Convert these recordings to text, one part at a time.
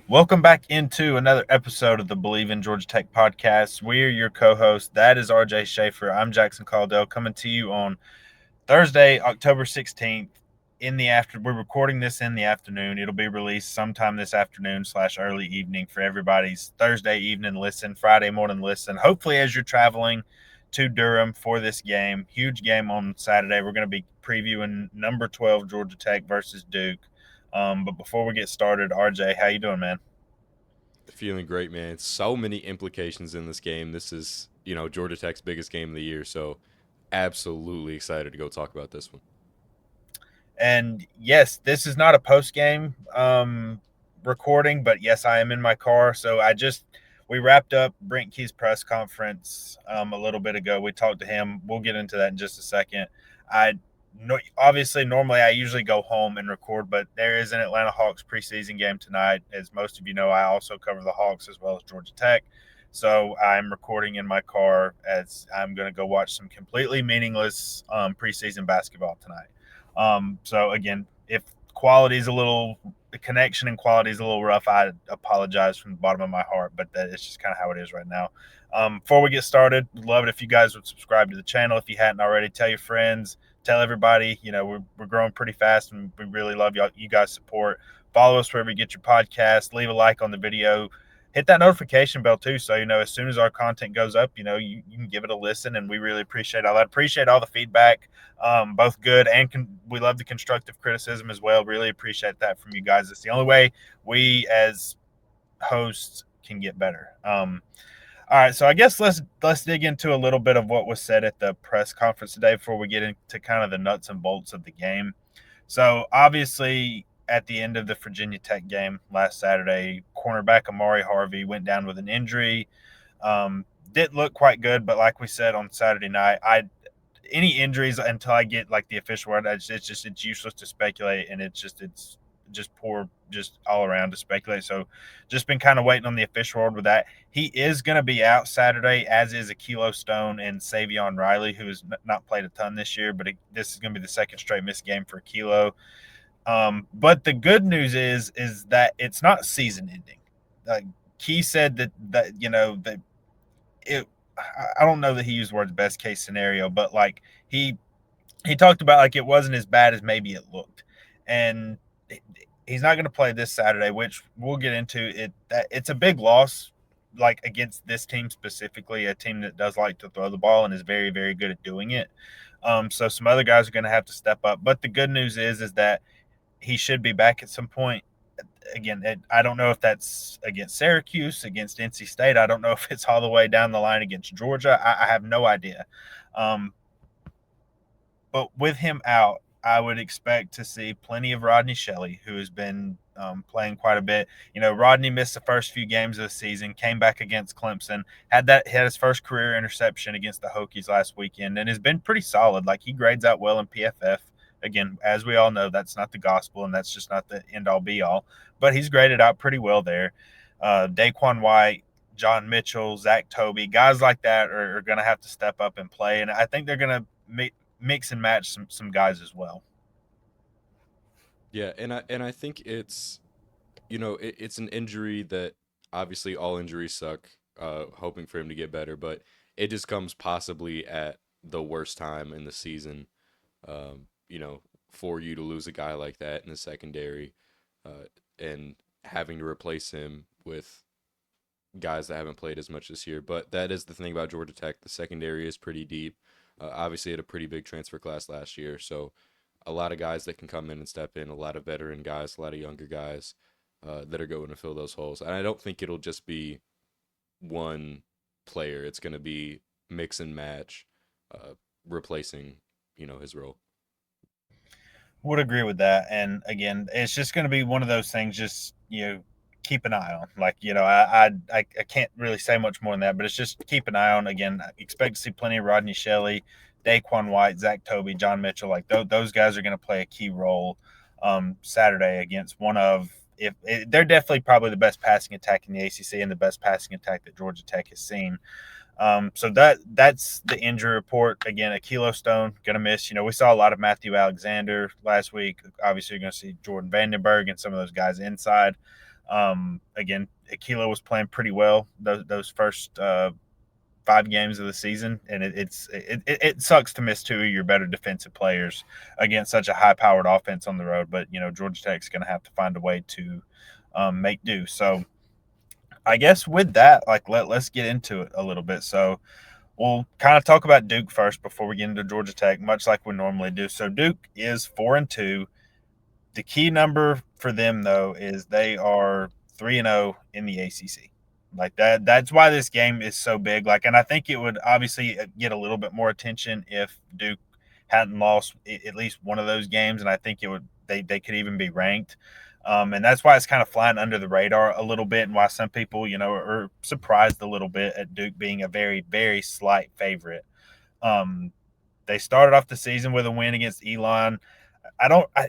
Welcome back into another episode of the Believe in Georgia Tech podcast. We're your co-host. That is RJ Schafer. I'm Jackson Caudell coming to you on Thursday, October 16th in the after. We're recording this in the afternoon. It'll be released sometime this afternoon / early evening for everybody's Thursday evening listen, Friday morning listen. Hopefully, as you're traveling to Durham for this game, huge game on Saturday. We're going to be previewing number 12 Georgia Tech versus Duke. But before we get started, RJ, how you doing, man? Feeling great, man. So many implications in this game. This is, Georgia Tech's biggest game of the year. So, absolutely excited to go talk about this one. And yes, this is not a post game recording, but yes, I am in my car. So we wrapped up Brent Key's press conference a little bit ago. We talked to him. We'll get into that in just a second. I no, obviously normally I usually go home and record, but there is an Atlanta Hawks preseason game tonight. As most of you know, I also cover the Hawks as well as Georgia Tech. So I'm recording in my car as I'm going to go watch some completely meaningless preseason basketball tonight. So again, if quality is a little the connection and quality is a little rough, I apologize from the bottom of my heart, but that it's just kind of how it is right now. Before we get started, love it if you guys would subscribe to the channel if you hadn't already. Tell your friends, tell everybody. You know, we're growing pretty fast, and we really love you guys' support. Follow us wherever you get your podcast. Leave a like on the video, hit that notification bell too, so you know as soon as our content goes up, you can give it a listen, and we really appreciate all that. Appreciate all the feedback, both good and we love the constructive criticism as well. Really appreciate that from you guys. It's the only way we as hosts can get better. All right, so I guess let's dig into a little bit of what was said at the press conference today before we get into kind of the nuts and bolts of the game. So obviously, at the end of the Virginia Tech game last Saturday, cornerback Amari Harvey went down with an injury. Didn't look quite good, but like we said on Saturday night, I any injuries until I get like the official word, it's useless to speculate, and it's just poor, just all around to speculate. So, just been kind of waiting on the official word with that. He is going to be out Saturday, as is Akilo Stone and Savion Riley, who has not played a ton this year, but this is going to be the second straight missed game for Akilo. But the good news is that it's not season ending. Key said that that it. I don't know that he used the words best case scenario, but like he talked about like it wasn't as bad as maybe it looked, and he's not going to play this Saturday, which we'll get into. It's a big loss, like against this team specifically, a team that does like to throw the ball and is very very good at doing it. So some other guys are going to have to step up. But the good news is that he should be back at some point. Again, I don't know if that's against Syracuse, against NC State. I don't know if it's all the way down the line against Georgia. I have no idea. Um, but with him out, I would expect to see plenty of Rodney Shelley, who has been playing quite a bit. You know, Rodney missed the first few games of the season, came back against Clemson, had his first career interception against the Hokies last weekend, and has been pretty solid. Like he grades out well in PFF. Again, as we all know, that's not the gospel, and that's just not the end all be all. But he's graded out pretty well there. Daquan White, John Mitchell, Zach Toby, guys like that are going to have to step up and play, and I think they're going to mix and match some guys as well. Yeah, and I think it's an injury that obviously all injuries suck. Hoping for him to get better, but it just comes possibly at the worst time in the season. Um, you know, for you to lose a guy like that in the secondary, uh, and having to replace him with guys that haven't played as much this year. But that is the thing about Georgia Tech. The secondary is pretty deep. Obviously, had a pretty big transfer class last year, so a lot of guys that can come in and step in. A lot of veteran guys, a lot of younger guys that are going to fill those holes. And I don't think it'll just be one player. It's going to be mix and match, replacing his role. Would agree with that. And again, it's just going to be one of those things. Just keep an eye on. Like I can't really say much more than that. But it's just keep an eye on. Again, I expect to see plenty of Rodney Shelley, Daquan White, Zach Toby, John Mitchell. Like those guys are going to play a key role Saturday against one of if they're definitely probably the best passing attack in the ACC and the best passing attack that Georgia Tech has seen. So that's the injury report. Again, a Kilo Stone gonna miss. You know, we saw a lot of Matthew Alexander last week. Obviously, you're gonna see Jordan Vandenberg and some of those guys inside. Again, Aquila was playing pretty well those first 5 games of the season, and it sucks to miss two of your better defensive players against such a high powered offense on the road. But Georgia Tech's going to have to find a way to make do. So I guess with that, like let's get into it a little bit. So we'll kind of talk about Duke first before we get into Georgia Tech, much like we normally do. So Duke is 4-2. The key number for them though is they are 3-0 in the ACC. Like that's why this game is so big. Like, and I think it would obviously get a little bit more attention if Duke hadn't lost at least one of those games, and I think it would they could even be ranked. And that's why it's kind of flying under the radar a little bit, and why some people, are surprised a little bit at Duke being a very, very slight favorite. Um, they started off the season with a win against Elon.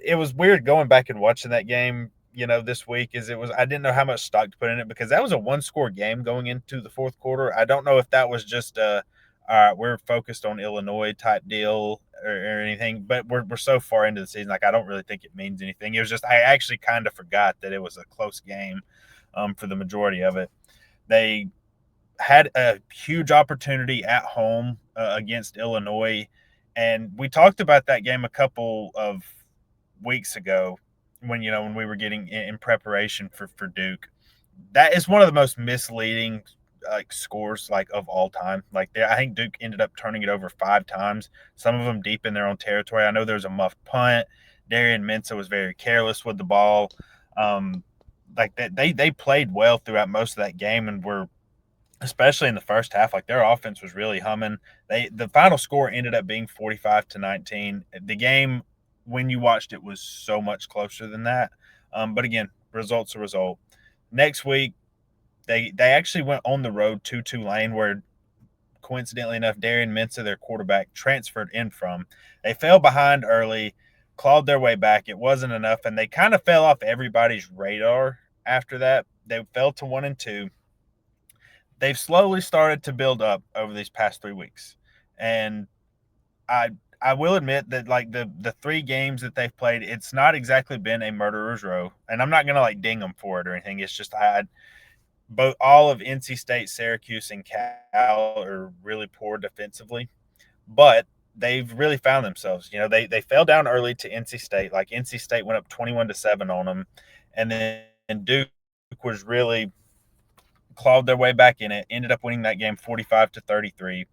It was weird going back and watching that game, this week. I didn't know how much stock to put in it because that was a one score game going into the fourth quarter. I don't know if that was just we're focused on Illinois type deal or anything, but we're so far into the season, like I don't really think it means anything. It was just I actually kind of forgot that it was a close game for the majority of it. They had a huge opportunity at home against Illinois, and we talked about that game a couple of weeks ago when we were getting in preparation for Duke. That is one of the most misleading like scores like of all time. Like I think Duke ended up turning it over 5 times, some of them deep in their own territory. I know there was a muffed punt. Darian Mensah was very careless with the ball. Um, like that they played well throughout most of that game and were, especially in the first half, like their offense was really humming. The final score ended up being 45-19. The game, when you watched it, was so much closer than that. But again, results a result. Next week, they actually went on the road to Tulane, where coincidentally enough, Darian Mensah, their quarterback, transferred in from. They fell behind early, clawed their way back. It wasn't enough, and they kind of fell off everybody's radar after that. They fell to 1-2. They've slowly started to build up over these past 3 weeks, and I I will admit that like the 3 games that they've played, it's not exactly been a murderer's row, and I'm not gonna like ding them for it or anything. It's just I both all of NC State, Syracuse, and Cal are really poor defensively, but they've really found themselves. They fell down early to NC State. Like NC State went up 21-7 on them, and then Duke was really clawed their way back in it. Ended up winning that game 45-33.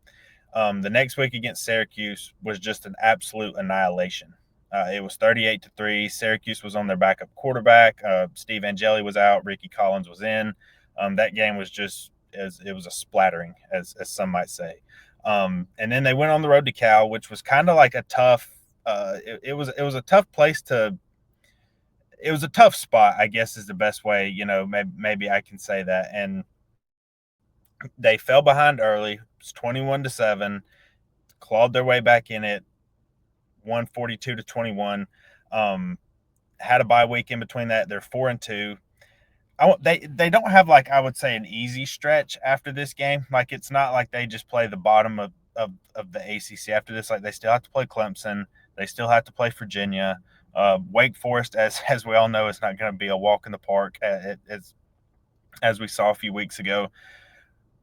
The next week against Syracuse was just an absolute annihilation. It was 38-3. Syracuse was on their backup quarterback. Steve Angeli was out. Ricky Collins was in. That game was just as it was a splattering, as some might say. And then they went on the road to Cal, which was kind of like a tough. It was a tough place to. It was a tough spot, I guess, is the best way. Maybe I can say that. And they fell behind early. It's 21-7. Clawed their way back in it. Won 42-21. Um, had a bye week in between that. They're 4-2. They don't have like I would say an easy stretch after this game. Like it's not like they just play the bottom of the ACC after this. Like they still have to play Clemson. They still have to play Virginia. Wake Forest, as we all know, is not going to be a walk in the park as we saw a few weeks ago.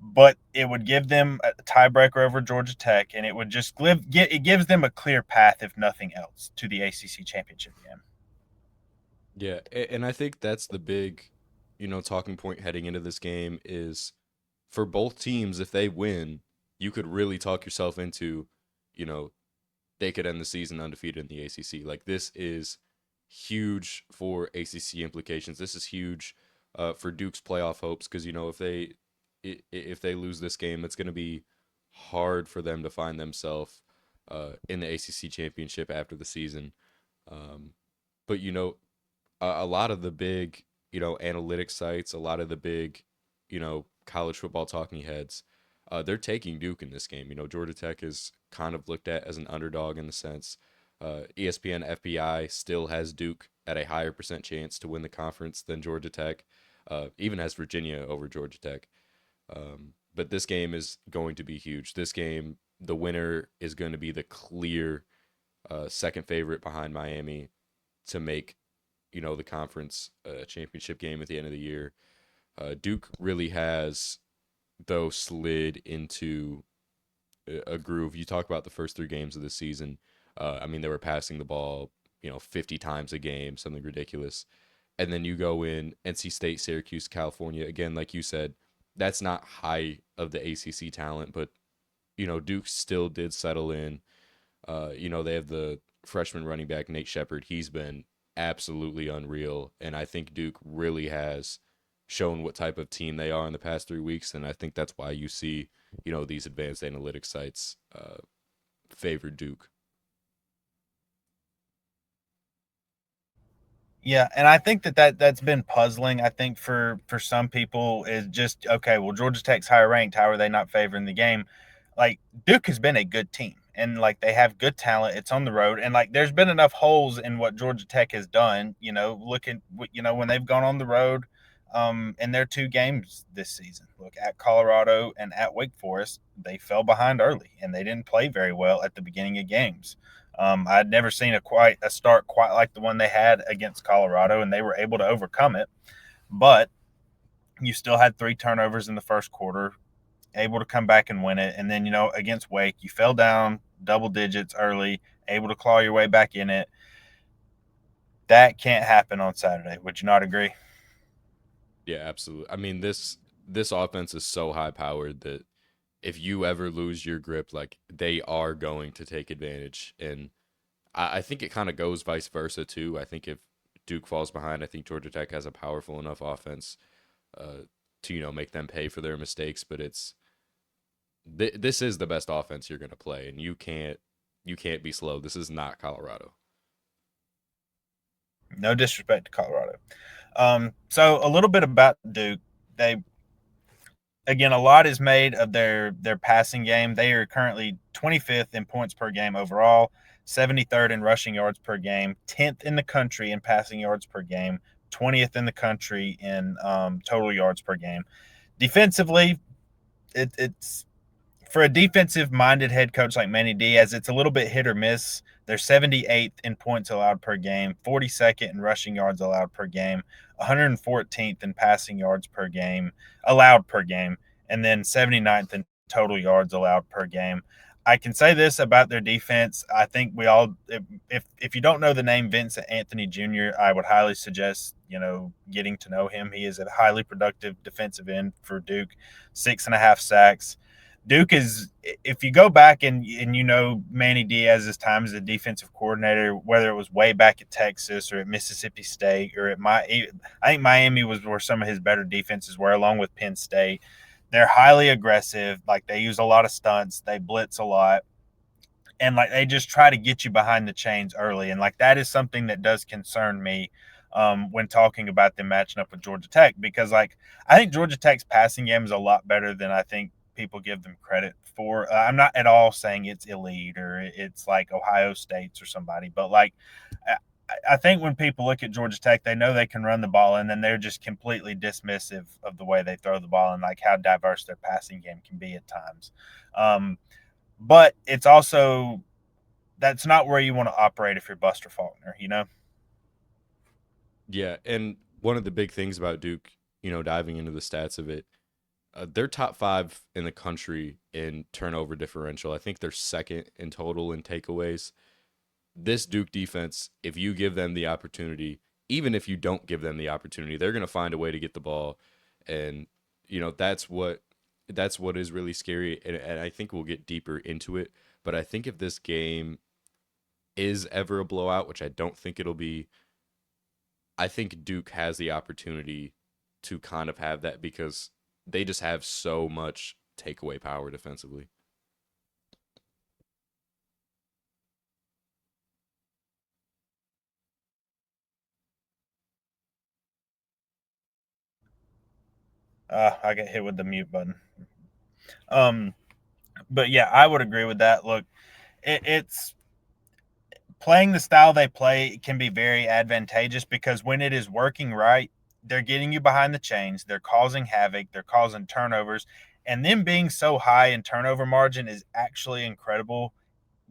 But it would give them a tiebreaker over Georgia Tech, and it would just it gives them a clear path, if nothing else, to the ACC championship game. Yeah, and I think that's the big, talking point heading into this game is for both teams, if they win, you could really talk yourself into, you know, they could end the season undefeated in the ACC. Like this is huge for ACC implications. This is huge for Duke's playoff hopes because if they lose this game, it's going to be hard for them to find themselves in the ACC championship after the season. Um, but a lot of the big analytics sites, a lot of the big college football talking heads, they're taking Duke in this game. Georgia Tech is kind of looked at as an underdog in the sense. ESPN FPI still has Duke at a higher percent chance to win the conference than Georgia Tech, even has Virginia over Georgia Tech. But this game is going to be huge. This game, the winner is going to be the clear second favorite behind Miami to make the conference championship game at the end of the year. Duke really has, though, slid into a groove. You talk about the first 3 games of the season. I mean, they were passing the ball, 50 times a game, something ridiculous. And then you go in NC State, Syracuse, California. Again, like you said, that's not high of the ACC talent, but Duke still did settle in. They have the freshman running back Nate Shepard. He's been absolutely unreal, and I think Duke really has shown what type of team they are in the past 3 weeks, and I think that's why you see these advanced analytics sites favor Duke. Yeah, and I think that's been puzzling. I think for some people is just okay. Well, Georgia Tech's higher ranked. How are they not favoring the game? Like Duke has been a good team, and like they have good talent. It's on the road, and like there's been enough holes in what Georgia Tech has done. Looking, when they've gone on the road, in their 2 games this season. Look at Colorado and at Wake Forest, they fell behind early, and they didn't play very well at the beginning of games. I'd never seen a start quite like the one they had against Colorado, and they were able to overcome it. But you still had 3 turnovers in the first quarter, able to come back and win it. And then against Wake, you fell down double digits early, able to claw your way back in it. That can't happen on Saturday. Would you not agree? Yeah, absolutely. I mean, this offense is so high powered that if you ever lose your grip, like they are going to take advantage. And I think it kind of goes vice versa too. I think if Duke falls behind, I think Georgia Tech has a powerful enough offense to make them pay for their mistakes. But this is the best offense you're going to play, and you can't be slow. This is not Colorado. No disrespect to Colorado. So a little bit about Duke. They Again, a lot is made of their passing game. They are currently 25th in points per game overall, 73rd in rushing yards per game, 10th in the country in passing yards per game, 20th in the country in total yards per game. Defensively, it's for a defensive minded head coach like Manny Diaz, it's a little bit hit or miss. They're 78th in points allowed per game, 42nd in rushing yards allowed per game, 114th in passing yards per game, allowed per game, and then 79th in total yards allowed per game. I can say this about their defense. I think we all, if you don't know the name Vincent Anthony Jr., I would highly suggest getting to know him. He is a highly productive defensive end for Duke, 6.5 sacks. Duke is, if you go back and Manny Diaz's time as a defensive coordinator, whether it was way back at Texas or at Mississippi State or I think Miami was where some of his better defenses were, along with Penn State. They're highly aggressive. Like they use a lot of stunts, they blitz a lot, and like they just try to get you behind the chains early, and like that is something that does concern me when talking about them matching up with Georgia Tech, because like I think Georgia Tech's passing game is a lot better than I think people give them credit for. I'm not at all saying it's elite or it's like Ohio State's or somebody, but like I think when people look at Georgia Tech, they know they can run the ball, and then they're just completely dismissive of the way they throw the ball and like how diverse their passing game can be at times. Um, but it's also that's not where you want to operate if you're Buster Faulkner. Yeah, and one of the big things about Duke, diving into the stats of it, they're top 5 in the country in turnover differential. I think they're second in total in takeaways. This Duke defense, if you give them the opportunity, even if you don't give them the opportunity, they're going to find a way to get the ball, and that's what is really scary. And I think we'll get deeper into it. But I think if this game is ever a blowout, which I don't think it'll be, I think Duke has the opportunity to kind of have that because they just have so much takeaway power defensively. I get hit with the mute button. Um, but yeah, I would agree with that. Look, it's playing the style they play can be very advantageous because when it is working right, they're getting you behind the chains, they're causing havoc, they're causing turnovers, and them being so high in turnover margin is actually incredible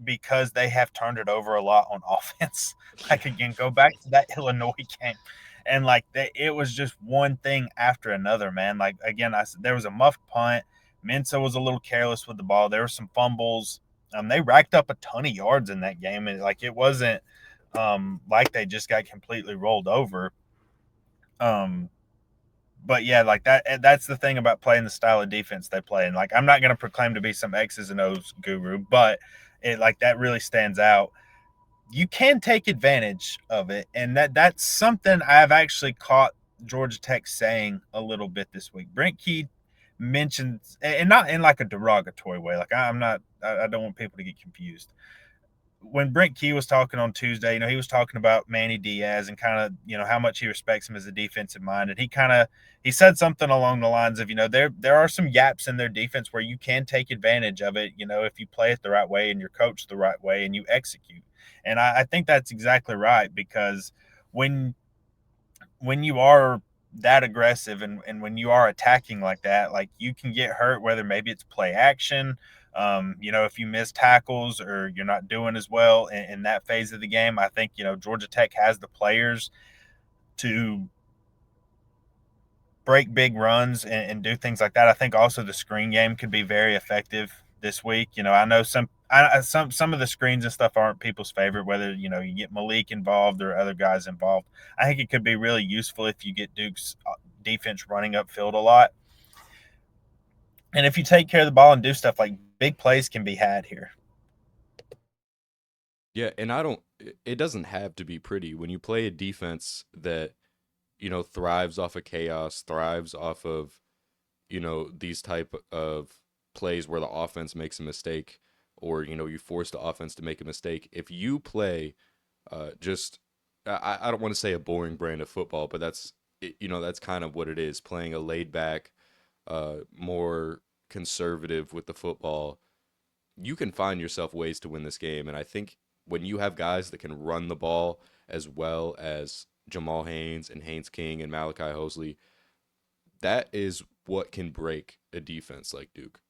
because they have turned it over a lot on offense. Like Yeah. again, go back to that Illinois game, and like it was just one thing after another, man. Like again, there was a muffed punt. Mensa was a little careless with the ball. There were some fumbles. They racked up a ton of yards in that game, and like it wasn't like they just got completely rolled over. Um, but yeah, like that's the thing about playing the style of defense they play. And like I'm not going to proclaim to be some X's and O's guru, but it like that really stands out. You can take advantage of it, and that's something I've actually caught Georgia Tech saying a little bit this week. Brent Key mentioned, and not in like a derogatory way. Like I'm not, I don't want people to get confused. When Brent Key was talking on Tuesday, he was talking about Manny Diaz and kind of, how much he respects him as a defensive mind. And he said something along the lines of, there are some gaps in their defense where you can take advantage of it, if you play it the right way and you're coached the right way and you execute. And I think that's exactly right because when you are that aggressive and when you are attacking like that, like you can get hurt, whether maybe it's play action, if you miss tackles or you're not doing as well in that phase of the game. I think, Georgia Tech has the players to break big runs and do things like that. I think also the screen game could be very effective this week. I know some of the screens and stuff aren't people's favorite. Whether you get Malik involved or other guys involved, I think it could be really useful if you get Duke's defense running upfield a lot. And if you take care of the ball and do stuff like big plays can be had here. Yeah, and it doesn't have to be pretty when you play a defense that, thrives off of chaos, thrives off of, these type of plays where the offense makes a mistake or, you force the offense to make a mistake. If you play just I don't want to say a boring brand of football, but that's kind of what it is, playing a laid back, more conservative with the football. You can find yourself ways to win this game. And I think when you have guys that can run the ball as well as Jamal Haynes and Haynes King and Malachi Hosley, that is what can break a defense like Duke.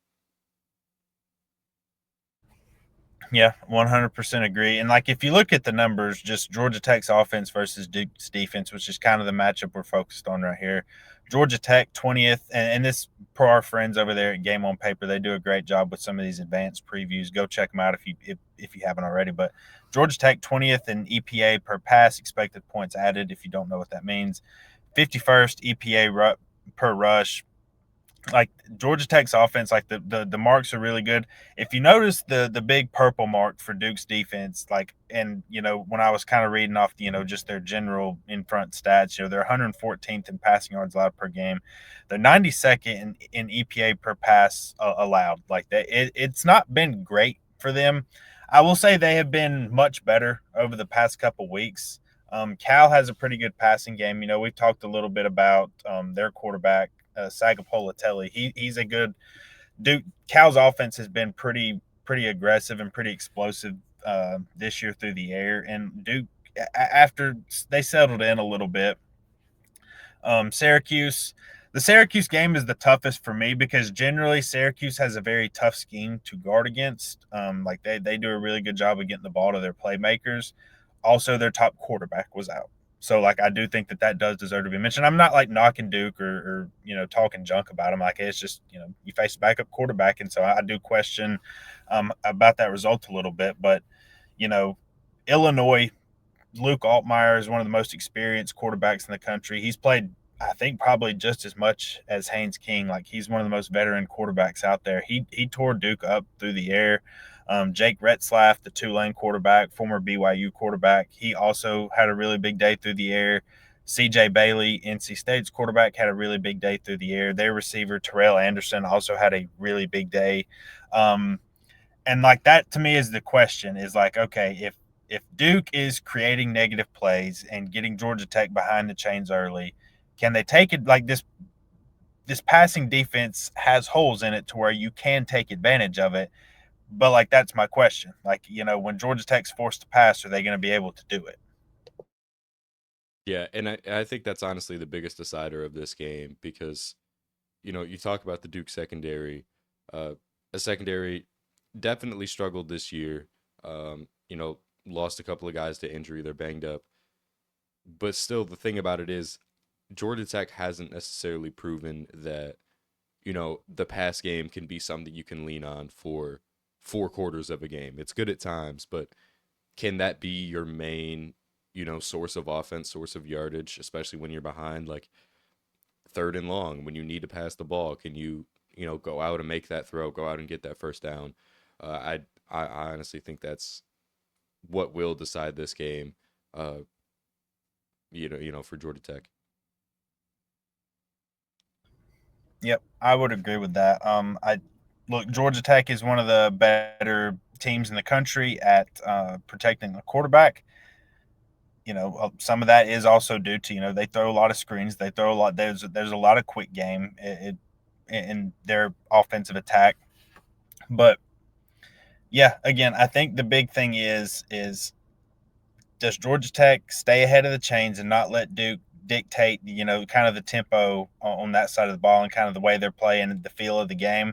Yeah, 100% agree. And like if you look at the numbers, just Georgia Tech's offense versus Duke's defense, which is kind of the matchup we're focused on right here. Georgia Tech 20th, and this per our friends over there at Game on Paper, they do a great job with some of these advanced previews. Go check them out if you haven't already. But Georgia Tech 20th in EPA per pass, expected points added. If you don't know what that means, 51st EPA per rush, like Georgia Tech's offense, like the marks are really good. If you notice the big purple mark for Duke's defense, like, and when I was kind of reading off, just their general in front stats, they're 114th in passing yards allowed per game. They're 92nd in EPA per pass allowed. Like that, it's not been great for them. I will say they have been much better over the past couple weeks. Cal has a pretty good passing game. We've talked a little bit about their quarterback, Sagapolatelli. He's a good Duke. Cal's offense has been pretty aggressive and pretty explosive this year through the air. And Duke, after they settled in a little bit, Syracuse. The Syracuse game is the toughest for me because generally Syracuse has a very tough scheme to guard against. Like they do a really good job of getting the ball to their playmakers. Also, their top quarterback was out. So, like, I do think that does deserve to be mentioned. I'm not like knocking Duke or talking junk about him. Like, it's just you face a backup quarterback, and so I do question about that result a little bit. But you know, Illinois, Luke Altmaier is one of the most experienced quarterbacks in the country. He's played, I think, probably just as much as Haynes King. Like he's one of the most veteran quarterbacks out there. He tore Duke up through the air. Jake Retzlaff, the Tulane quarterback, former BYU quarterback, he also had a really big day through the air. CJ Bailey, NC State's quarterback, had a really big day through the air. Their receiver, Terrell Anderson, also had a really big day. Um, and like that to me is the question is like, okay, if Duke is creating negative plays and getting Georgia Tech behind the chains early, can they take it like this passing defense has holes in it to where you can take advantage of it? But like that's my question. Like, when Georgia Tech's forced to pass, are they going to be able to do it? Yeah, and I think that's honestly the biggest decider of this game because, you talk about the Duke secondary. A secondary definitely struggled this year. You know, lost a couple of guys to injury. They're banged up. But still, the thing about it is, Georgia Tech hasn't necessarily proven that, you know, the pass game can be something you can lean on for 4 quarters of a game. It's good at times, but can that be your main, you know, source of offense, source of yardage, especially when you're behind, like third and long, when you need to pass the ball? Can you, you know, go out and make that throw, go out and get that first down? I honestly think that's what will decide this game. Uh, for Georgia Tech. Yep, I would agree with that. I look, Georgia Tech is one of the better teams in the country at protecting the quarterback. Some of that is also due to they throw a lot of screens. They throw a lot. There's a lot of quick game in their offensive attack. But yeah, again, I think the big thing is does Georgia Tech stay ahead of the chains and not let Duke dictate kind of the tempo on that side of the ball and kind of the way they're playing the feel of the game.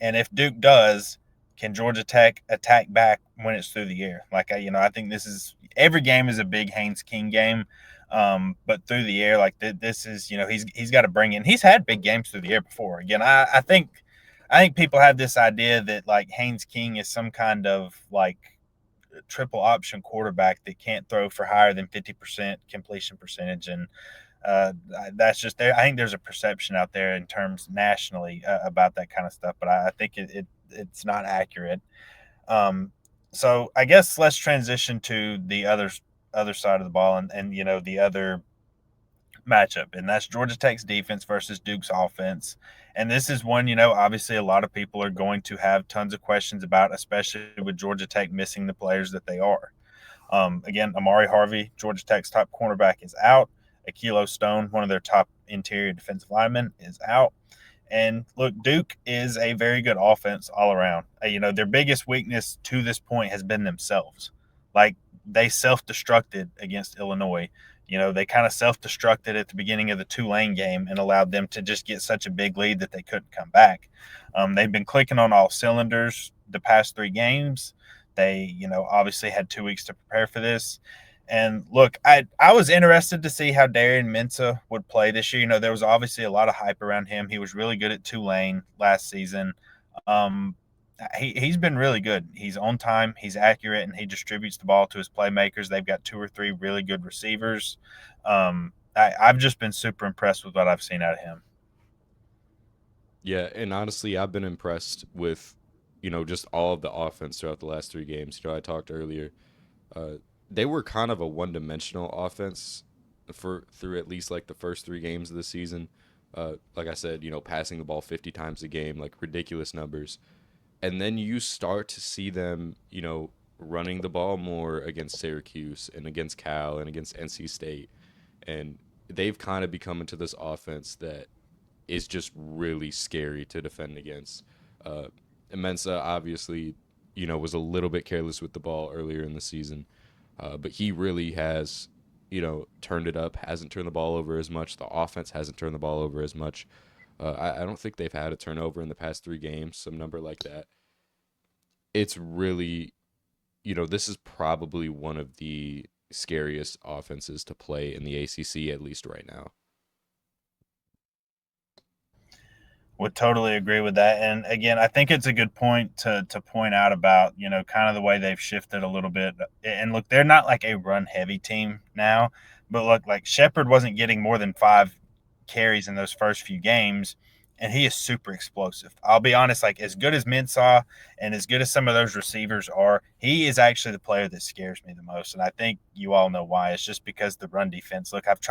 And if Duke does, can Georgia Tech attack back when it's through the air? I think this is every game is a big Haynes King game, but through the air, this is he's got to bring in. He's had big games through the air before. Again, I think people have this idea that like Haynes King is some kind of like triple option quarterback that can't throw for higher than 50% completion percentage, and that's just there. I think there's a perception out there in terms nationally about that kind of stuff, but I think it's not accurate. Um, so I guess let's transition to the other side of the ball, and the other matchup, and that's Georgia Tech's defense versus Duke's offense. And this is one, obviously a lot of people are going to have tons of questions about, especially with Georgia Tech missing the players that they are. Again, Amari Harvey, Georgia Tech's top cornerback, is out. Akilo Stone, one of their top interior defensive linemen, is out. And look, Duke is a very good offense all around. Their biggest weakness to this point has been themselves. Like they self-destructed against Illinois. They kind of self-destructed at the beginning of the Tulane game and allowed them to just get such a big lead that they couldn't come back. They've been clicking on all cylinders the past 3 games. They, obviously had 2 weeks to prepare for this. And look, I was interested to see how Darian Mensah would play this year. There was obviously a lot of hype around him. He was really good at Tulane last season. Um, he's been really good. He's on time, he's accurate, and he distributes the ball to his playmakers. They've got 2 or 3 really good receivers. I've just been super impressed with what I've seen out of him. Yeah, and honestly, I've been impressed with, you know, just all of the offense throughout the last 3 games. You know, I talked earlier. Uh, they were kind of a one-dimensional offense for through at least like the first 3 games of the season. Like I said, you know, passing the ball 50 times a game, like ridiculous numbers. And then you start to see them, you know, running the ball more against Syracuse and against Cal and against NC State. And they've kind of become into this offense that is just really scary to defend against. Uh, Mensa obviously, you know, was a little bit careless with the ball earlier in the season, but he really has, you know, turned it up. Hasn't turned the ball over as much. The offense hasn't turned the ball over as much. I don't think they've had a turnover in the past 3 games, some number like that. It's really, you know, this is probably one of the scariest offenses to play in the ACC, at least right now. Would totally agree with that. And again, I think it's a good point to point out about, kind of the way they've shifted a little bit. And look, they're not like a run heavy team now, but look, like Shepard wasn't getting more than 5 carries in those first few games, and he is super explosive. I'll be honest, like as good as Mensah and as good as some of those receivers are, he is actually the player that scares me the most. And I think you all know why. It's just because the run defense. Look, I've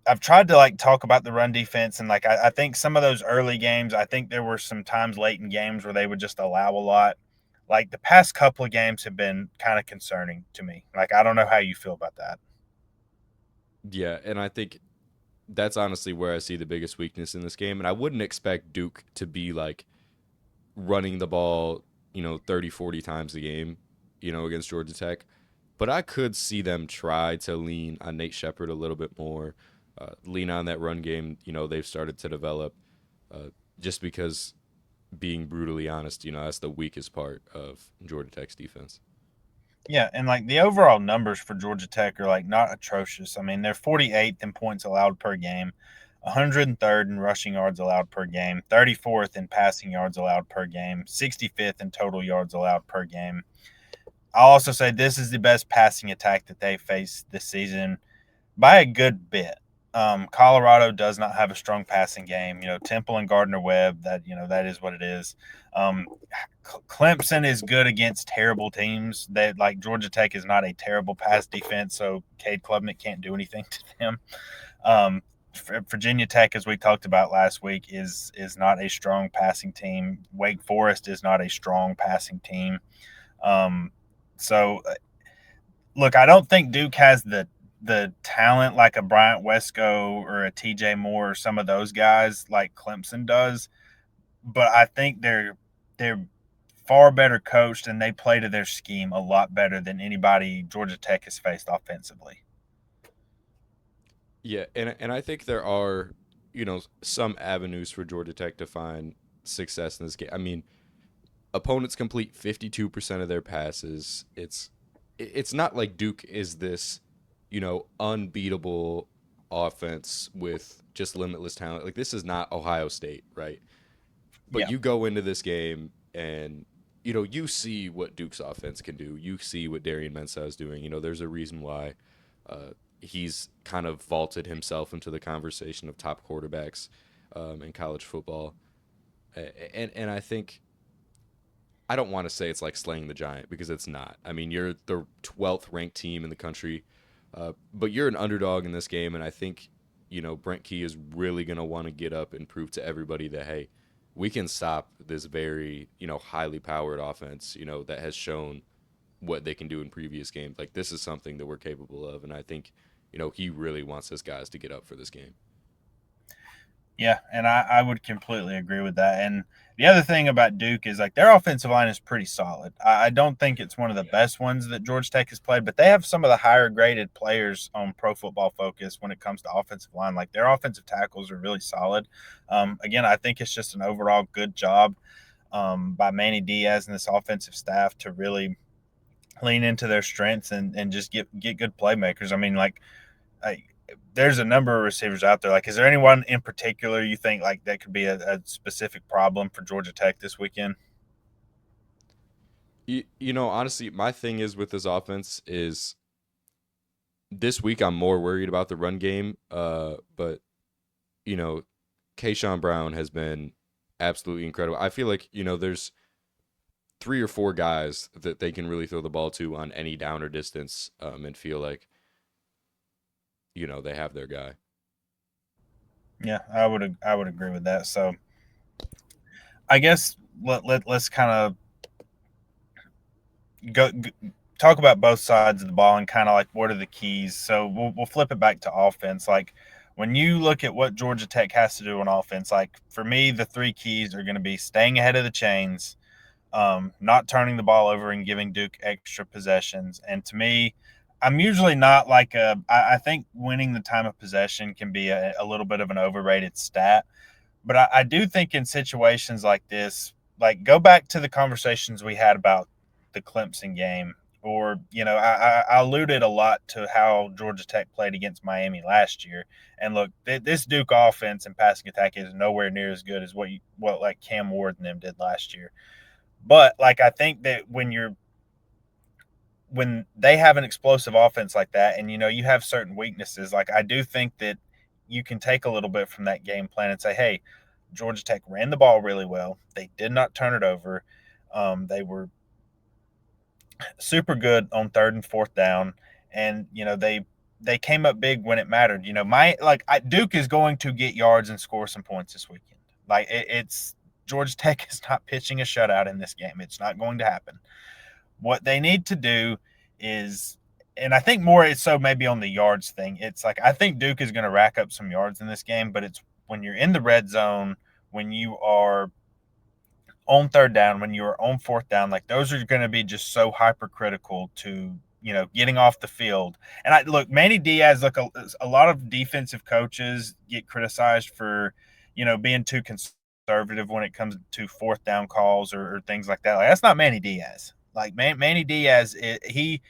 I've tried to like talk about the run defense, and like I think some of those early games, I think there were some times late in games where they would just allow a lot. Like the past couple of games have been kind of concerning to me. Like I don't know how you feel about that. Yeah, and I think that's honestly where I see the biggest weakness in this game. And I wouldn't expect Duke to be like running the ball, you know, 30, 40 times a game, you know, against Georgia Tech. But I could see them try to lean on Nate Shepard a little bit more, lean on that run game, you know, they've started to develop, just because being brutally honest, that's the weakest part of Georgia Tech's defense. Yeah, and like the overall numbers for Georgia Tech are like not atrocious. I mean, they're 48th in points allowed per game, 103rd in rushing yards allowed per game, 34th in passing yards allowed per game, 65th in total yards allowed per game. I'll also say this is the best passing attack that they faced this season by a good bit. Colorado does not have a strong passing game. Temple and Gardner Webb. That is what it is. Um, Clemson is good against terrible teams. That like Georgia Tech is not a terrible pass defense, so Cade Klubnik can't do anything to them. Um, Virginia Tech, as we talked about last week, is not a strong passing team. Wake Forest is not a strong passing team. Um, so look, I don't think Duke has the talent like a Bryant Wesco or a TJ Moore or some of those guys like Clemson does, but I think they're far better coached and they play to their scheme a lot better than anybody Georgia Tech has faced offensively. Yeah, and I think there are, some avenues for Georgia Tech to find success in this game. I mean, opponents complete 52% of their passes. It's not like Duke is this, unbeatable offense with just limitless talent. Like this is not Ohio State, right? But Yeah. you go into this game and you see what Duke's offense can do. You see what Darian Mensah is doing. There's a reason why he's kind of vaulted himself into the conversation of top quarterbacks in college football. And I think I don't want to say it's like slaying the giant because it's not. I mean, you're the 12th ranked team in the country, but you're an underdog in this game, and I think Brent Key is really going to want to get up and prove to everybody that hey, we can stop this very highly powered offense that has shown what they can do in previous games. Like this is something that we're capable of, and I think he really wants his guys to get up for this game. Yeah, and I would completely agree with that. And the other thing about Duke is like their offensive line is pretty solid. I don't think it's one of the best ones that Georgia Tech has played, but they have some of the higher graded players on Pro Football Focus when it comes to offensive line. Like their offensive tackles are really solid. Again, I think it's just an overall good job by Manny Diaz and this offensive staff to really lean into their strengths and just get good playmakers. I mean, like I, there's a number of receivers out there. Like, is there anyone in particular you think like that could be a specific problem for Georgia Tech this weekend? Honestly, my thing is with this offense is this week I'm more worried about the run game. But you know, Kayshawn Brown has been absolutely incredible. I feel like there's three or four guys that they can really throw the ball to on any down or distance, and feel like they have their guy. Yeah, I would agree with that. So I guess let's kind of go talk about both sides of the ball and kind of like what are the keys. So we'll flip it back to offense. Like when you look at what Georgia Tech has to do on offense, like for me, the three keys are going to be staying ahead of the chains, not turning the ball over and giving Duke extra possessions. And to me, I'm usually not like I think winning the time of possession can be a little bit of an overrated stat. But I do think in situations like this, like go back to the conversations we had about the Clemson game, or I alluded a lot to how Georgia Tech played against Miami last year. And look, this Duke offense and passing attack is nowhere near as good as what like Cam Ward and them did last year. But like I think that when they have an explosive offense like that, and you have certain weaknesses, like I do think that you can take a little bit from that game plan and say, hey, Georgia Tech ran the ball really well. They did not turn it over. They were super good on third and fourth down, and they came up big when it mattered. Duke is going to get yards and score some points this weekend. Like it's Georgia Tech is not pitching a shutout in this game. It's not going to happen. What they need to do is, and I think more it's so maybe on the yards thing. It's like I think Duke is going to rack up some yards in this game, but it's when you're in the red zone, when you are on third down, when you are on fourth down, like those are going to be just so hypercritical to getting off the field. And I look, Manny Diaz, look, a lot of defensive coaches get criticized for being too concerned conservative when it comes to fourth down calls or things like that. Like, that's not Manny Diaz. Like Manny Diaz, he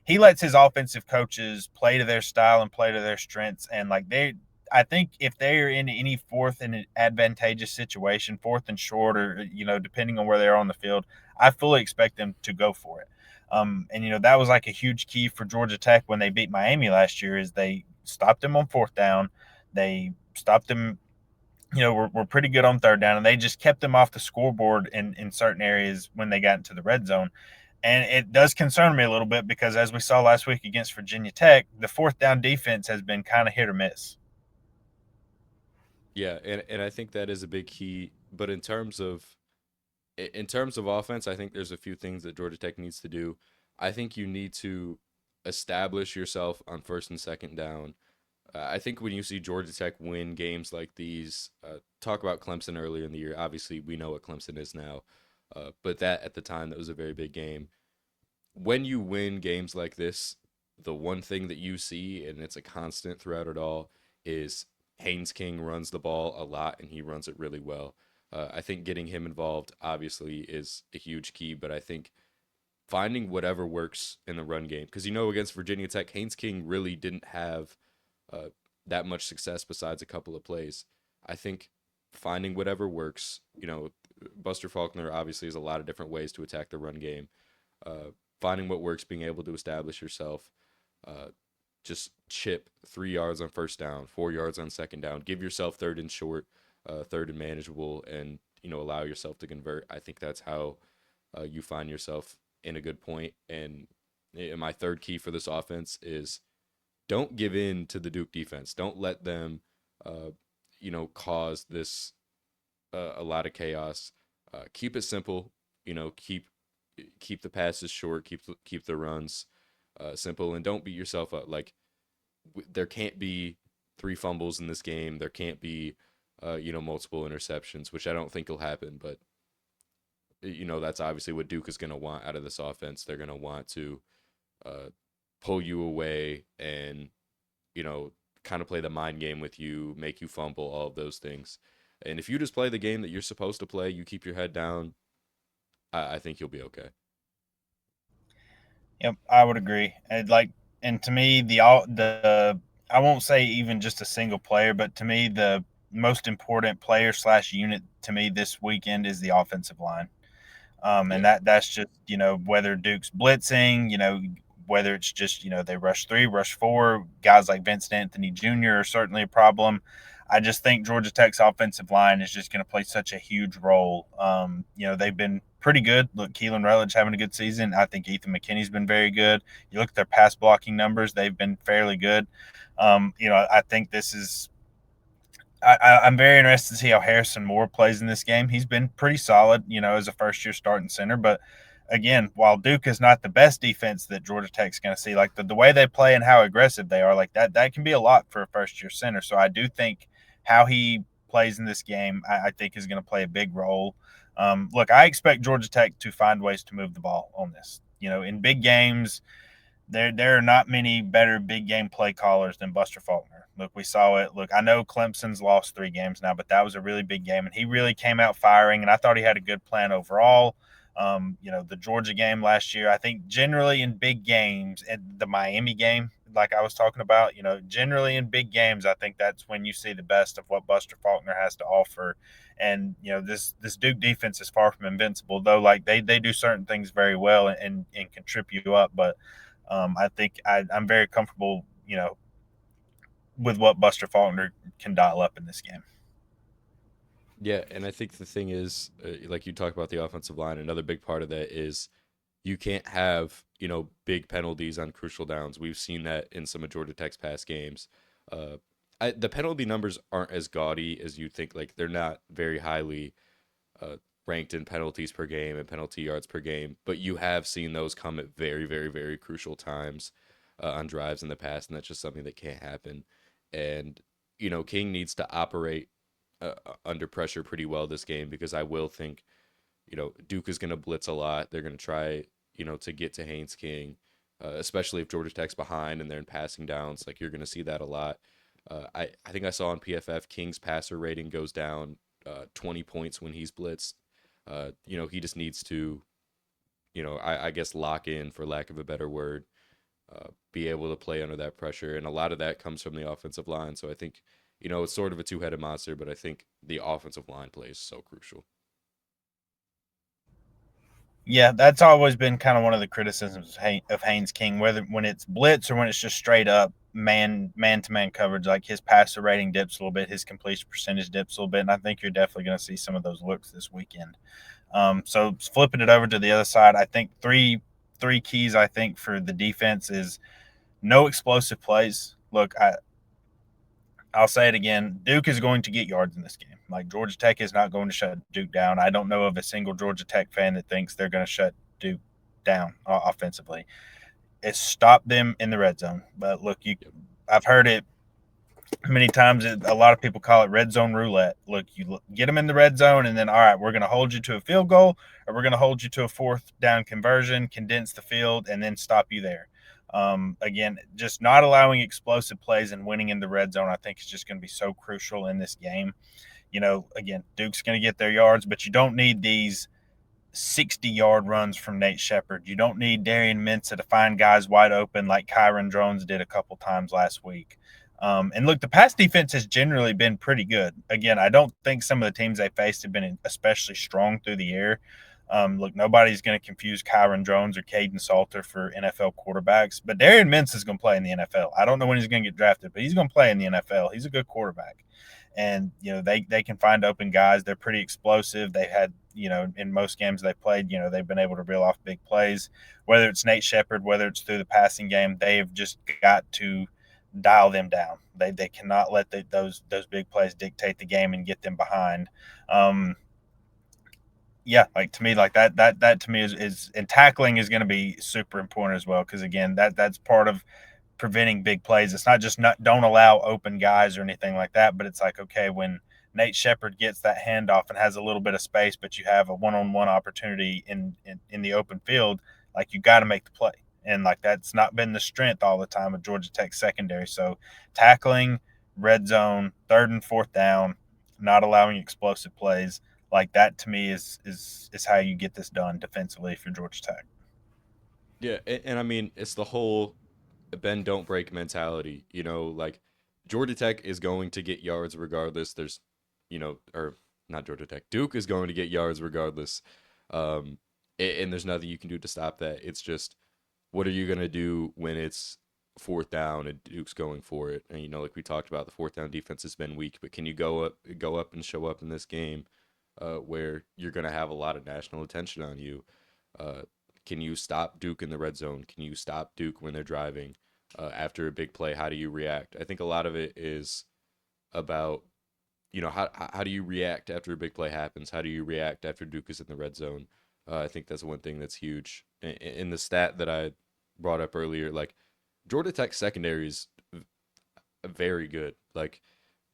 lets his offensive coaches play to their style and play to their strengths. And like I think if they are in any fourth and advantageous situation, fourth and short, or depending on where they are on the field, I fully expect them to go for it. And that was like a huge key for Georgia Tech when they beat Miami last year. Is they stopped them on fourth down, they stopped them. Were pretty good on third down, and they just kept them off the scoreboard in certain areas when they got into the red zone. And it does concern me a little bit because, as we saw last week against Virginia Tech, the fourth down defense has been kind of hit or miss. Yeah, and I think that is a big key. But in terms of offense, I think there's a few things that Georgia Tech needs to do. I think you need to establish yourself on first and second down. I think when you see Georgia Tech win games like these, talk about Clemson earlier in the year. Obviously, we know what Clemson is now, but that at the time that was a very big game. When you win games like this, the one thing that you see, and it's a constant throughout it all, is Haynes King runs the ball a lot and he runs it really well. I think getting him involved obviously is a huge key, but I think finding whatever works in the run game, because against Virginia Tech, Haynes King really didn't have uh, that much success besides a couple of plays. I think finding whatever works, Buster Faulkner obviously has a lot of different ways to attack the run game. Uh, Finding what works, being able to establish yourself, uh, just chip 3 yards on first down, 4 yards on second down, give yourself third and short, third and manageable, and allow yourself to convert. I think that's how you find yourself in a good point. And my third key for this offense is don't give in to the Duke defense. Don't let them, uh, cause this a lot of chaos. Keep it simple. Keep the passes short. Keep the runs simple, and don't beat yourself up. Like there can't be three fumbles in this game. There can't be multiple interceptions, which I don't think will happen. But that's obviously what Duke is going to want out of this offense. They're going to want to uh, pull you away and you know kind of play the mind game with you, make you fumble, all of those things. And if you just play the game that you're supposed to play, you keep your head down. I think you'll be okay. Yep, I would agree. And to me, the I won't say even just a single player, but to me, the most important player slash unit to me this weekend is the offensive line. And Yeah. that's just whether Duke's blitzing, whether it's just they rush three, rush four. Guys like Vincent Anthony Jr. are certainly a problem. I just think Georgia Tech's offensive line is just going to play such a huge role. They've been pretty good. Look, Keelan Rutledge having a good season. I think Ethan McKinney's been very good. You look at their pass blocking numbers; they've been fairly good. I think this is I'm very interested to see how Harrison Moore plays in this game. He's been pretty solid, as a first year starting center. But again, while Duke is not the best defense that Georgia Tech's going to see, like the way they play and how aggressive they are, like that can be a lot for a first year center. So I do think how he plays in this game, I think is going to play a big role. Look, I expect Georgia Tech to find ways to move the ball on this. In big games, there are not many better big game play callers than Buster Faulkner. Look, we saw it. Look, I know Clemson's lost 3 games now, but that was a really big game, and he really came out firing. And I thought he had a good plan overall. The Georgia game last year, I think generally in big games, and the Miami game, like I was talking about, generally in big games, I think that's when you see the best of what Buster Faulkner has to offer. And this Duke defense is far from invincible, though. Like they do certain things very well and can trip you up, but I think I'm very comfortable, with what Buster Faulkner can dial up in this game. Yeah, and I think the thing is, like you talk about the offensive line, another big part of that is you can't have, big penalties on crucial downs. We've seen that in some of Georgia Tech's past games. Uh, the penalty numbers aren't as gaudy as you think. Like they're not very highly uh, ranked in penalties per game and penalty yards per game, but you have seen those come at very, very, very crucial times on drives in the past, and that's just something that can't happen. And King needs to operate under pressure pretty well this game because I will think Duke is going to blitz a lot. They're going to try to get to Haynes King, especially if Georgia Tech's behind and they're in passing downs. Like you're going to see that a lot. I think I saw on PFF King's passer rating goes down 20 points when he's blitzed. He just needs to, I guess lock in, for lack of a better word, be able to play under that pressure. And a lot of that comes from the offensive line. So I think, it's sort of a two-headed monster, but I think the offensive line play is so crucial. Yeah, that's always been kind of one of the criticisms of Haynes King, whether when it's blitz or when it's just straight up man to man coverage. Like his passer rating dips a little bit, his completion percentage dips a little bit, and I think you're definitely going to see some of those looks this weekend. So flipping it over to the other side, I think three keys I think for the defense is no explosive plays. Look, I'll say it again. Duke is going to get yards in this game. Like Georgia Tech is not going to shut Duke down. I don't know of a single Georgia Tech fan that thinks they're going to shut Duke down offensively. It's stop them in the red zone. But look, Yep. I've heard it many times. A lot of people call it red zone roulette. Look, you get them in the red zone, and then all right, we're going to hold you to a field goal, or we're going to hold you to a fourth down conversion, condense the field, and then stop you there. Again, just not allowing explosive plays and winning in the red zone, I think, is just going to be so crucial in this game. Again, Duke's going to get their yards, but you don't need these 60-yard runs from Nate Shepard. You don't need Darian Mensah to find guys wide open like Kyron Drones did a couple times last week. And look, the pass defense has generally been pretty good. Again, I don't think some of the teams they faced have been especially strong through the air. Look, nobody's going to confuse Kyron Drones or Caden Salter for NFL quarterbacks, but Darian Mintz is going to play in the NFL. I don't know when he's going to get drafted, but he's going to play in the NFL. He's a good quarterback. And, they can find open guys. They're pretty explosive. They had, in most games they played, they've been able to reel off big plays. Whether it's Nate Shepard, whether it's through the passing game, they've just got to dial them down. They cannot let those big plays dictate the game and get them behind. Yeah, like to me, like that to me is and tackling is going to be super important as well because again that's part of preventing big plays. It's not just not don't allow open guys or anything like that, but it's like okay when Nate Shepard gets that handoff and has a little bit of space, but you have a one-on-one opportunity in the open field, like you got to make the play. And like that's not been the strength all the time of Georgia Tech secondary. So tackling, red zone, third and fourth down, not allowing explosive plays, like that to me is how you get this done defensively for Georgia Tech. Yeah, and I mean, it's the whole bend don't break mentality. Like Georgia Tech is going to get yards regardless. Or not Georgia Tech. Duke is going to get yards regardless. And there's nothing you can do to stop that. It's just what are you gonna do when it's fourth down and Duke's going for it? And like we talked about, the fourth down defense has been weak, but can you go up and show up in this game, where you're gonna have a lot of national attention on you? Uh, can you stop Duke in the red zone? Can you stop Duke when they're driving? After a big play, how do you react? I think a lot of it is about, how do you react after a big play happens? How do you react after Duke is in the red zone? I think that's one thing that's huge. In the stat that I brought up earlier, like Georgia Tech secondary is very good. Like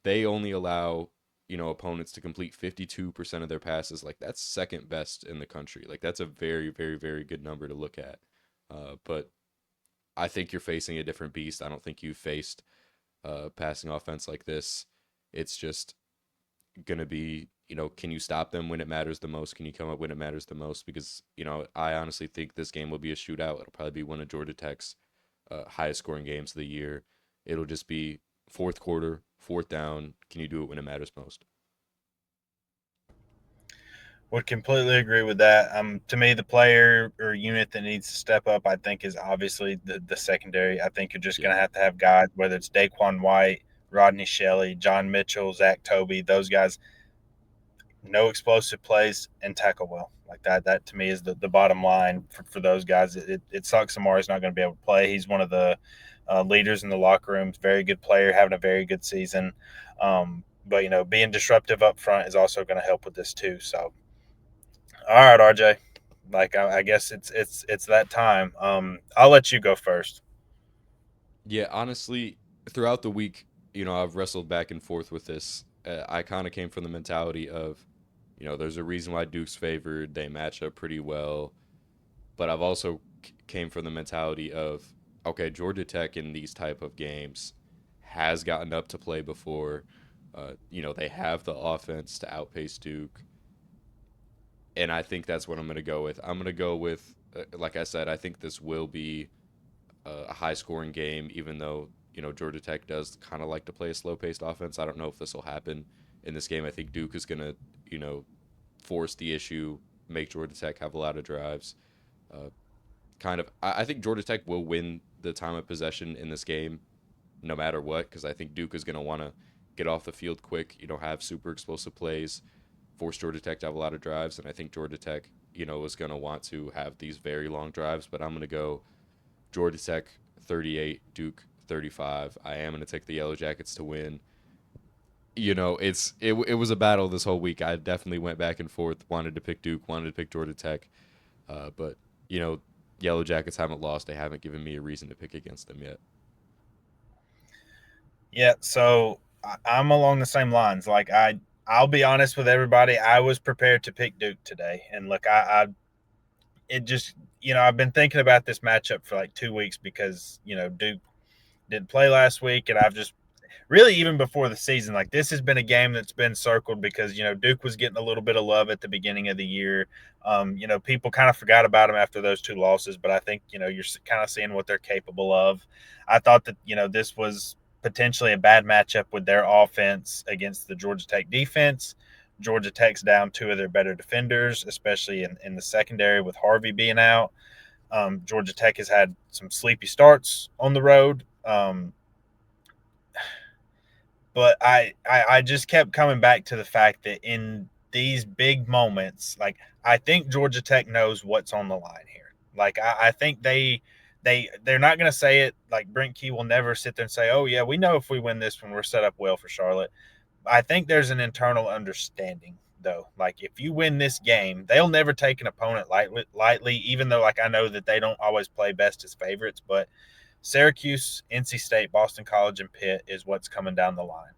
they only allow, opponents to complete 52% of their passes. Like that's second best in the country. Like that's a very, very, very good number to look at. But I think you're facing a different beast. I don't think you faced passing offense like this. It's just going to be, can you stop them when it matters the most? Can you come up when it matters the most? Because, I honestly think this game will be a shootout. It'll probably be one of Georgia Tech's highest scoring games of the year. It'll just be fourth quarter, fourth down. Can you do it when it matters most? Would completely agree with that. To me, the player or unit that needs to step up, I think, is obviously the secondary. I think you're just Yep. going to have guys, whether it's Daquan White, Rodney Shelley, John Mitchell, Zach Toby, those guys, no explosive plays and tackle well. Like that to me is the bottom line for those guys. It sucks Amari's not going to be able to play. He's one of the leaders in the locker room. Very good player, having a very good season. But being disruptive up front is also going to help with this too. So all right, RJ. Like I guess it's that time. I'll let you go first. Yeah, honestly, throughout the week, I've wrestled back and forth with this. I kind of came from the mentality of, there's a reason why Duke's favored. They match up pretty well. But I've also came from the mentality of, okay, Georgia Tech in these type of games has gotten up to play before. They have the offense to outpace Duke, and I think that's what I'm going to go with. I'm going to go with, like I said, I think this will be a high scoring game, even though, Georgia Tech does kind of like to play a slow paced offense. I don't know if this will happen in this game. I think Duke is going to, force the issue, make Georgia Tech have a lot of drives. Uh, I think Georgia Tech will win the time of possession in this game no matter what, because I think Duke is going to want to get off the field quick, have super explosive plays, force Georgia Tech to have a lot of drives. And I think Georgia Tech, is going to want to have these very long drives. But I'm going to go Georgia Tech 38, Duke 35. I am going to take the Yellow Jackets to win. It was a battle this whole week. I definitely went back and forth, wanted to pick Duke, wanted to pick Georgia Tech. But, Yellow Jackets haven't lost. They haven't given me a reason to pick against them yet. Yeah, so I'm along the same lines. Like I'll be honest with everybody. I was prepared to pick Duke today, and look, it just I've been thinking about this matchup for like 2 weeks because Duke didn't play last week, and I've just really even before the season, like this has been a game that's been circled because Duke was getting a little bit of love at the beginning of the year. People kind of forgot about them after those two losses, but I think you're kind of seeing what they're capable of. I thought that this was potentially a bad matchup with their offense against the Georgia Tech defense. Georgia Tech's down two of their better defenders, especially in the secondary with Harvey being out. Georgia Tech has had some sleepy starts on the road. But I just kept coming back to the fact that in these big moments, like I think Georgia Tech knows what's on the line here. Like I think they're not going to say it. Like Brent Key will never sit there and say, "Oh yeah, we know if we win this one, we're set up well for Charlotte." I think there's an internal understanding though. Like if you win this game, they'll never take an opponent lightly. Even though like I know that they don't always play best as favorites, but Syracuse, NC State, Boston College, and Pitt is what's coming down the line.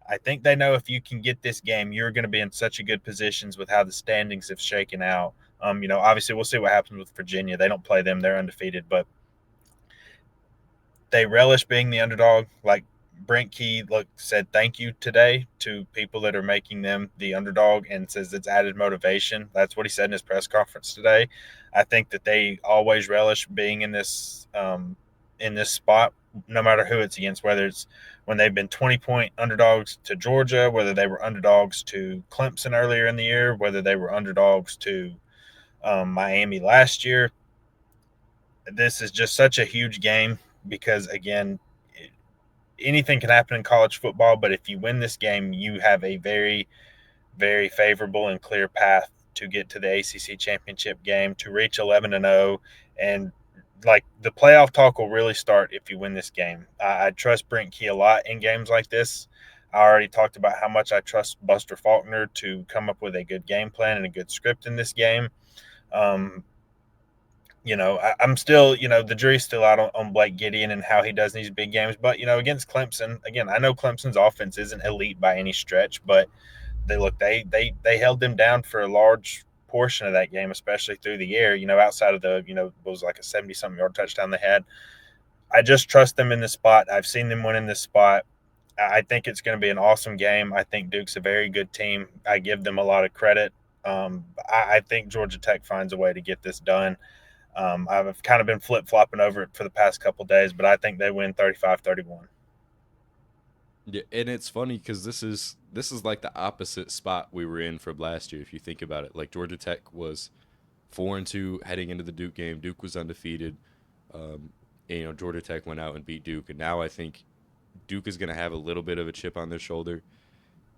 I think they know if you can get this game, you're going to be in such a good positions with how the standings have shaken out. Obviously we'll see what happens with Virginia. They don't play them; they're undefeated, but they relish being the underdog. Like Brent Key said thank you today to people that are making them the underdog and says it's added motivation. That's what he said in his press conference today. I think that they always relish being in this spot, no matter who it's against, whether it's when they've been 20-point underdogs to Georgia, whether they were underdogs to Clemson earlier in the year, whether they were underdogs to Miami last year. This is just such a huge game because, again, anything can happen in college football, but if you win this game, you have a very, very favorable and clear path to get to the ACC championship game, to reach 11-0, and like the playoff talk will really start if you win this game. I trust Brent Key a lot in games like this. I already talked about how much I trust Buster Faulkner to come up with a good game plan and a good script in this game. Um, I'm still, the jury's still out on Blake Gideon and how he does in these big games. But, against Clemson, again, I know Clemson's offense isn't elite by any stretch, but they held them down for a large portion of that game, especially through the air, outside of the, it was like a 70-something yard touchdown they had. I just trust them in this spot. I've seen them win in this spot. I think it's going to be an awesome game. I think Duke's a very good team. I give them a lot of credit. I think Georgia Tech finds a way to get this done. I've kind of been flip flopping over it for the past couple of days, but I think they win 35-31. Yeah, and it's funny because this is like the opposite spot we were in from last year. If you think about it, like Georgia Tech was 4-2 heading into the Duke game. Duke was undefeated. And, Georgia Tech went out and beat Duke, and now I think Duke is going to have a little bit of a chip on their shoulder.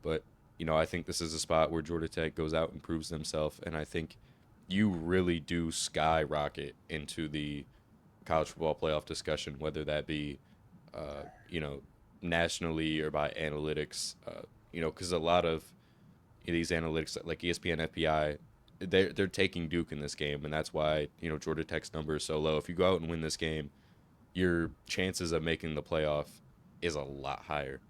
But I think this is a spot where Georgia Tech goes out and proves themselves, and I think you really do skyrocket into the college football playoff discussion, whether that be, uh, you know, nationally or by analytics. Because a lot of these analytics, like ESPN, FPI, they're taking Duke in this game, and that's why Georgia Tech's number is so low. If you go out and win this game, your chances of making the playoff is a lot higher.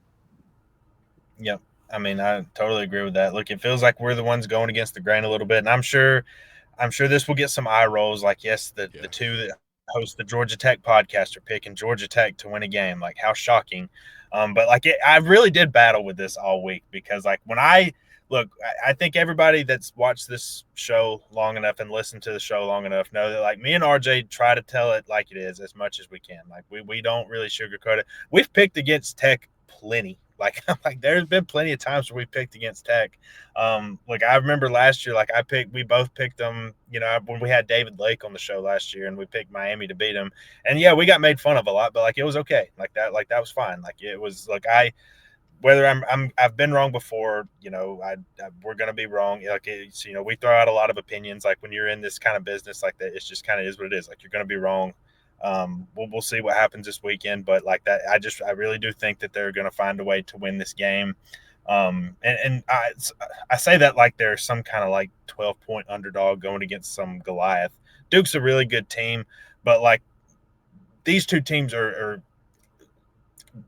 Yep. I mean, I totally agree with that. Look, it feels like we're the ones going against the grain a little bit, and I'm sure this will get some eye rolls. Like, yes, the Yeah. two that host the Georgia Tech podcast are picking Georgia Tech to win a game. Like, how shocking! But like I really did battle with this all week because like when I look, I think everybody that's watched this show long enough and listened to the show long enough know that like me and RJ try to tell it like it is as much as we can. Like we don't really sugarcoat it. We've picked against Tech plenty. Like there's been plenty of times where we picked against Tech. Like I remember last year, like we both picked them. You know, when we had David Lake on the show last year, and we picked Miami to beat them. And yeah, we got made fun of a lot, but like it was okay. Like that was fine. Like it was like whether I've been wrong before, you know, we're gonna be wrong. Like it's, you know, we throw out a lot of opinions. Like when you're in this kind of business like that, it's just kind of is what it is. Like you're gonna be wrong. We'll see what happens this weekend, but like that, I really do think that they're gonna find a way to win this game. And I say that like they're some kind of like 12-point underdog going against some Goliath. Duke's a really good team, but like these two teams are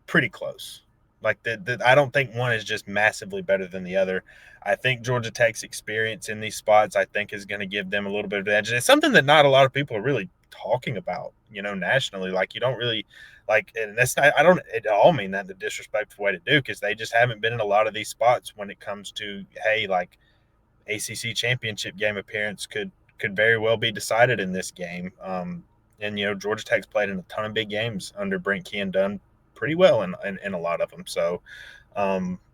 pretty close. Like I don't think one is just massively better than the other. I think Georgia Tech's experience in these spots, I think, is going to give them a little bit of edge. And it's something that not a lot of people are really talking about, you know, nationally. Like you don't really like, and that's not, I don't at all mean that in a disrespectful way to do because they just haven't been in a lot of these spots when it comes to hey, like ACC championship game appearance could very well be decided in this game. And you know Georgia Tech's played in a ton of big games under Brent Key and done pretty well in a lot of them. So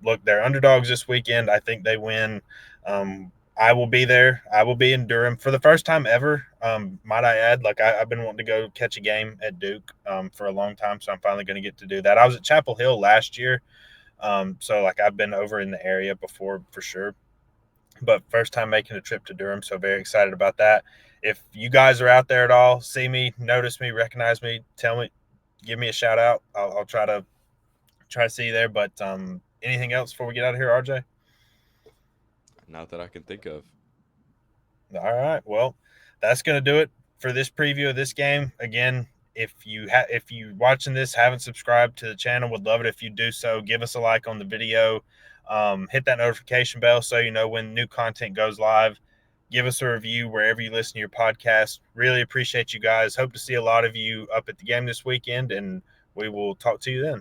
look, they're underdogs this weekend. I think they win. I will be there. I will be in Durham for the first time ever. Might I add? Like I've been wanting to go catch a game at Duke for a long time, so I'm finally going to get to do that. I was at Chapel Hill last year, so like I've been over in the area before for sure, but first time making a trip to Durham, so very excited about that. If you guys are out there at all, see me, notice me, recognize me, tell me, give me a shout out. I'll try to see you there. But anything else before we get out of here, RJ? Not that I can think of. All right. Well, that's going to do it for this preview of this game. Again, if you watching this haven't subscribed to the channel, would love it if you do so. Give us a like on the video. Hit that notification bell so you know when new content goes live. Give us a review wherever you listen to your podcast. Really appreciate you guys. Hope to see a lot of you up at the game this weekend, and we will talk to you then.